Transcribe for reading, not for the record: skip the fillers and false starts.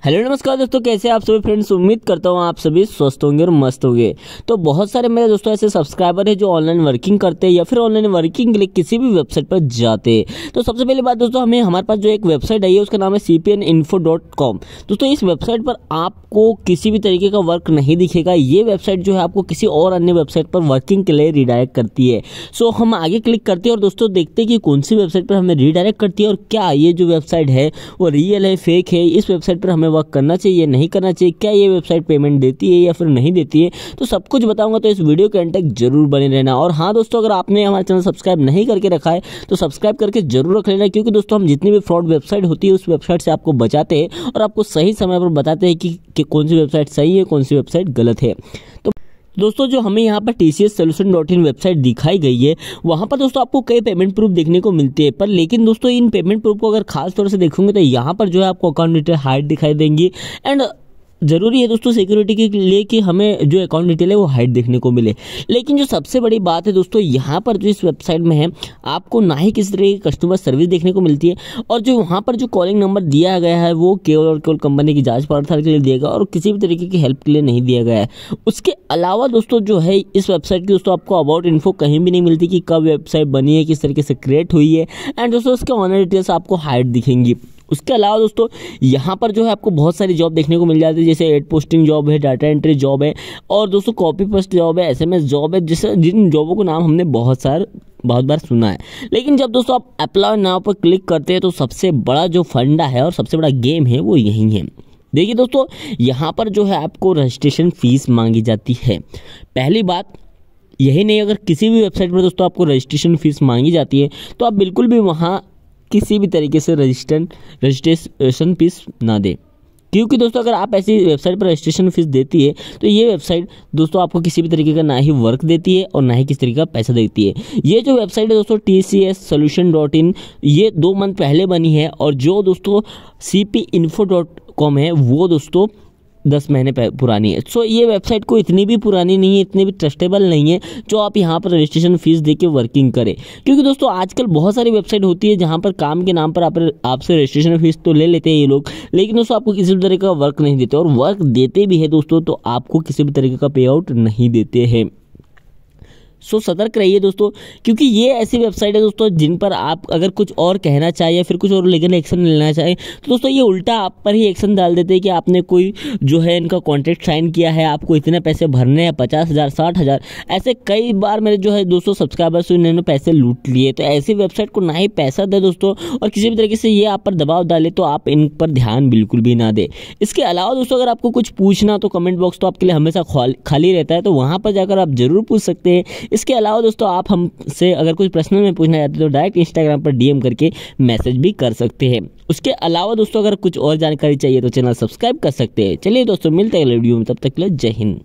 Hello नमस्कार दोस्तों, कैसे आप सभी फ्रेंड्स। उम्मीद करता हूँ आप सभी स्वस्थ होंगे और मस्त होंगे। तो बहुत सारे मेरे दोस्तों ऐसे सब्सक्राइबर हैं जो ऑनलाइन वर्किंग करते हैं या फिर ऑनलाइन वर्किंग के लिए किसी भी वेबसाइट पर जाते हैं। तो सबसे पहली बात दोस्तों, हमारे पास जो एक वेबसाइट आई है उसका नाम है cpninfo.com। दोस्तों इस वेबसाइट पर आपको किसी भी तरीके का वर्क नहीं दिखेगा। ये वेबसाइट जो है आपको किसी और अन्य वेबसाइट पर वर्किंग के लिए रिडायरेक्ट करती है। सो हम आगे क्लिक करते हैं और दोस्तों देखते हैं कि कौन सी वेबसाइट पर हमें रिडायरेक्ट करती है और क्या ये जो वेबसाइट है वो रियल है, फेक है, इस वेबसाइट पर हमें वर्क करना चाहिए, नहीं करना चाहिए, क्या ये वेबसाइट पेमेंट देती है या फिर नहीं देती है। तो सब कुछ बताऊंगा, तो इस वीडियो के अंत तक जरूर बने रहना। और हाँ दोस्तों, अगर आपने हमारा चैनल सब्सक्राइब नहीं करके रखा है तो सब्सक्राइब करके जरूर रख लेना, क्योंकि दोस्तों हम जितनी भी फ्रॉड वेबसाइट होती है उस वेबसाइट से आपको बचाते हैं और आपको सही समय पर बताते हैं कि कौन सी वेबसाइट सही है, कौन सी वेबसाइट गलत है। तो दोस्तों जो हमें यहाँ पर tcssolution.in वेबसाइट दिखाई गई है, वहाँ पर दोस्तों आपको कई पेमेंट प्रूफ देखने को मिलते हैं। पर लेकिन दोस्तों इन पेमेंट प्रूफ को अगर खास तौर से देखोगे तो यहाँ पर जो है आपको अकाउंट डिटेल हाइड दिखाई देंगी। एंड जरूरी है दोस्तों सिक्योरिटी के लिए कि हमें जो अकाउंट डिटेल है वो हाइड देखने को मिले। लेकिन जो सबसे बड़ी बात है दोस्तों, यहाँ पर जो इस वेबसाइट में है आपको ना ही किसी तरह की कस्टमर सर्विस देखने को मिलती है, और जो वहाँ पर जो कॉलिंग नंबर दिया गया है वो केवल और केवल कंपनी की जांच पड़ताल के लिए दिया गया और किसी भी तरीके की हेल्प के लिए नहीं दिया गया है। उसके अलावा दोस्तों जो है इस वेबसाइट की दोस्तों आपको अबाउट इन्फो कहीं भी नहीं मिलती कि कब वेबसाइट बनी है, किस तरीके से क्रिएट हुई है। एंड दोस्तों उसके ऑनर डिटेल्स आपको हाइड दिखेंगी। उसके अलावा दोस्तों यहाँ पर जो है आपको बहुत सारी जॉब देखने को मिल जाती है, जैसे एड पोस्टिंग जॉब है, डाटा एंट्री जॉब है, और दोस्तों कॉपी पेस्ट जॉब है, एसएमएस जॉब है, जैसे जिन जॉबों को नाम हमने बहुत बार सुना है। लेकिन जब दोस्तों आप अप्लाई नाउ पर क्लिक करते हैं तो सबसे बड़ा जो फंडा है और सबसे बड़ा गेम है वो यही है। देखिए दोस्तों, यहाँ पर जो है आपको रजिस्ट्रेशन फीस मांगी जाती है। पहली बात यही नहीं, अगर किसी भी वेबसाइट पर दोस्तों आपको रजिस्ट्रेशन फीस मांगी जाती है तो आप बिल्कुल भी वहाँ किसी भी तरीके से रजिस्ट्रेशन फीस ना दे, क्योंकि दोस्तों अगर आप ऐसी वेबसाइट पर रजिस्ट्रेशन फीस देती है तो ये वेबसाइट दोस्तों आपको किसी भी तरीके का ना ही वर्क देती है और ना ही किसी तरीके का पैसा देती है। ये जो वेबसाइट है दोस्तों tcssolution.in, ये 2 मंथ पहले बनी है, और जो दोस्तों cpinfo.com है वो दोस्तों 10 महीने पुरानी है। सो ये वेबसाइट को इतनी भी पुरानी नहीं है, इतनी भी ट्रस्टेबल नहीं है जो आप यहाँ पर रजिस्ट्रेशन फीस देके वर्किंग करें। क्योंकि दोस्तों आजकल बहुत सारी वेबसाइट होती है जहाँ पर काम के नाम पर आपसे रजिस्ट्रेशन फीस तो ले लेते हैं ये लोग, लेकिन दोस्तों आपको किसी भी तरह का वर्क नहीं देते, और वर्क देते भी है दोस्तों तो आपको किसी भी तरीके का पे आउट नहीं देते हैं। सो सतर्क रहिए दोस्तों, क्योंकि ये ऐसी वेबसाइट है दोस्तों जिन पर आप अगर कुछ और कहना चाहिए या फिर कुछ और लीगल एक्शन लेना चाहें तो दोस्तों ये उल्टा आप पर ही एक्शन डाल देते हैं कि आपने कोई जो है इनका कॉन्ट्रैक्ट साइन किया है, आपको इतने पैसे भरने हैं, 50,000 60,000। ऐसे कई बार मेरे जो है दोस्तों सब्सक्राइबर्स इन्होंने पैसे लूट लिए। तो ऐसी वेबसाइट को ना ही पैसा दे दोस्तों और किसी भी तरीके से ये आप पर दबाव डाले तो आप इन पर ध्यान बिल्कुल भी ना दे। इसके अलावा दोस्तों अगर आपको कुछ पूछना तो कमेंट बॉक्स तो आपके लिए हमेशा खाली रहता है, तो वहाँ पर जाकर आप जरूर पूछ सकते हैं। इसके अलावा दोस्तों आप हमसे अगर कुछ पर्सनल में पूछना चाहते तो डायरेक्ट इंस्टाग्राम पर डीएम करके मैसेज भी कर सकते हैं। उसके अलावा दोस्तों अगर कुछ और जानकारी चाहिए तो चैनल सब्सक्राइब कर सकते हैं। चलिए दोस्तों मिलते हैं अगले वीडियो में, तब तक के लिए जय हिंद।